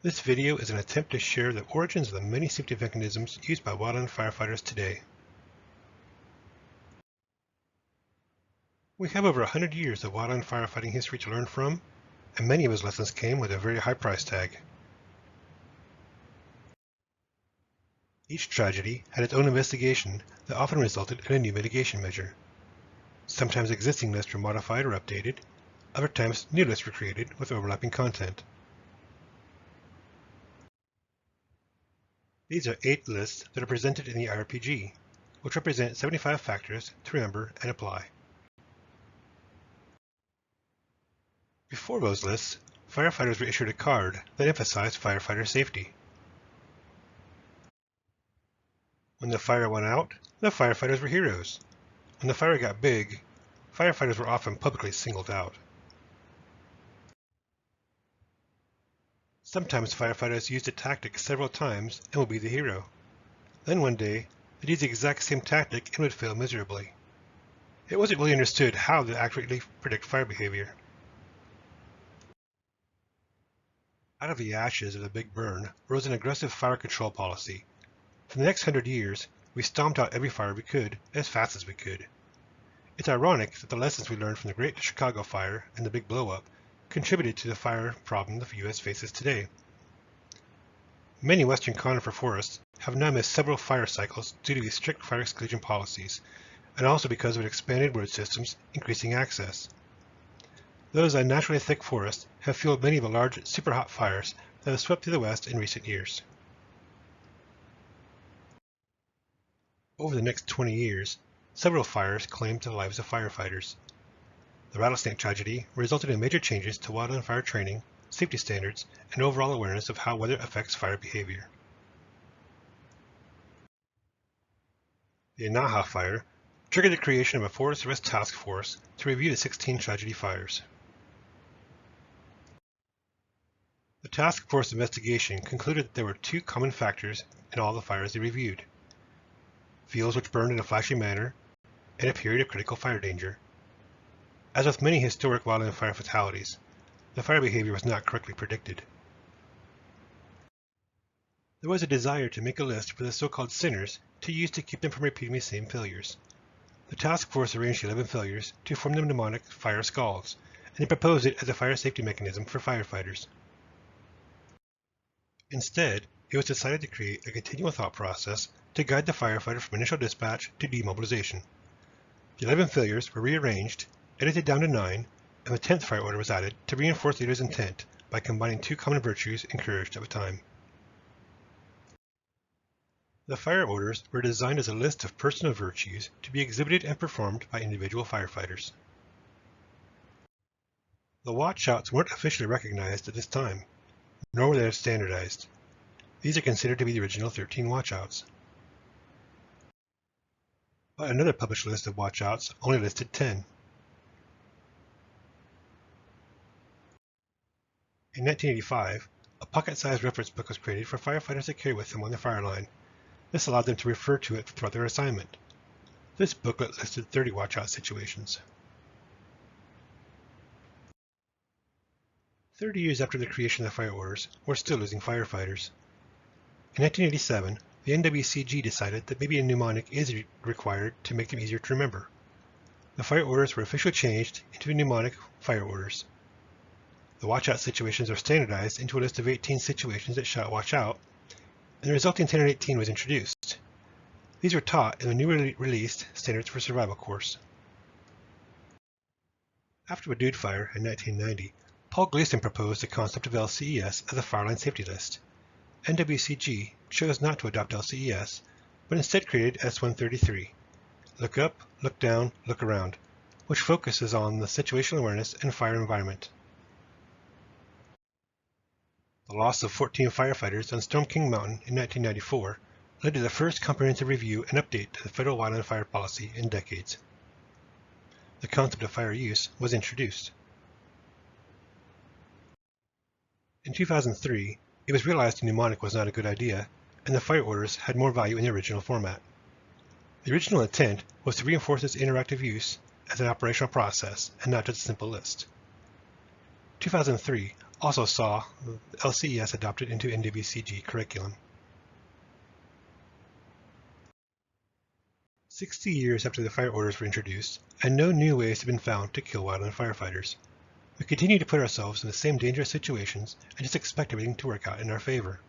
This video is an attempt to share the origins of the many safety mechanisms used by wildland firefighters today. We have over 100 years of wildland firefighting history to learn from, and many of his lessons came with a very high price tag. Each tragedy had its own investigation that often resulted in a new mitigation measure. Sometimes existing lists were modified or updated, other times new lists were created with overlapping content. These are 8 lists that are presented in the IRPG, which represent 75 factors to remember and apply. Before those lists, firefighters were issued a card that emphasized firefighter safety. When the fire went out, the firefighters were heroes. When the fire got big, firefighters were often publicly singled out. Sometimes firefighters used a tactic several times and would be the hero. Then one day, they'd use the exact same tactic and would fail miserably. It wasn't really understood how to accurately predict fire behavior. Out of the ashes of the Big Burn rose an aggressive fire control policy. For the next 100 years, we stomped out every fire we could as fast as we could. It's ironic that the lessons we learned from the Great Chicago Fire and the Big Blow-Up contributed to the fire problem the U.S. faces today. Many western conifer forests have now missed several fire cycles due to these strict fire exclusion policies, and also because of expanded road systems increasing access. Those unnaturally thick forests have fueled many of the large super-hot fires that have swept through the West in recent years. Over the next 20 years, several fires claimed the lives of firefighters. The Rattlesnake tragedy resulted in major changes to wildland fire training, safety standards, and overall awareness of how weather affects fire behavior. The Inaha Fire triggered the creation of a Forest Risk Task Force to review the 16 tragedy fires. The task force investigation concluded that there were 2 common factors in all the fires they reviewed: fields which burned in a flashy manner, and a period of critical fire danger. As with many historic wildland fire fatalities, the fire behavior was not correctly predicted. There was a desire to make a list for the so-called sinners to use to keep them from repeating the same failures. The task force arranged 11 failures to form the mnemonic Fire Scalds, and they proposed it as a fire safety mechanism for firefighters. Instead, it was decided to create a continual thought process to guide the firefighter from initial dispatch to demobilization. The 11 failures were rearranged, edited down to 9, and the 10th fire order was added to reinforce leaders' intent by combining 2 common virtues encouraged at the time. The fire orders were designed as a list of personal virtues to be exhibited and performed by individual firefighters. The watchouts weren't officially recognized at this time, nor were they standardized. These are considered to be the original 13 watchouts. But another published list of watchouts only listed 10. In 1985, a pocket-sized reference book was created for firefighters to carry with them on the fire line. This allowed them to refer to it throughout their assignment. This booklet listed 30 watchout situations. 30 years after the creation of the fire orders, we're still losing firefighters. In 1987, the NWCG decided that maybe a mnemonic is required to make them easier to remember. The fire orders were officially changed into mnemonic fire orders. The watchout situations are standardized into a list of 18 situations that shout watch out, and the resulting 1018 was introduced. These were taught in the newly released Standards for Survival course. After the Dude Fire in 1990, Paul Gleason proposed the concept of LCES as a fireline safety list. NWCG chose not to adopt LCES, but instead created S133, Look Up, Look Down, Look Around, which focuses on the situational awareness and fire environment. The loss of 14 firefighters on Storm King Mountain in 1994 led to the first comprehensive review and update to the federal wildland fire policy in decades. The concept of fire use was introduced. In 2003, it was realized a mnemonic was not a good idea, and the fire orders had more value in the original format. The original intent was to reinforce its interactive use as an operational process and not just a simple list. 2003 also saw LCES adopted into NWCG curriculum. 60 years after the fire orders were introduced, and no new ways have been found to kill wildland firefighters. We continue to put ourselves in the same dangerous situations and just expect everything to work out in our favor.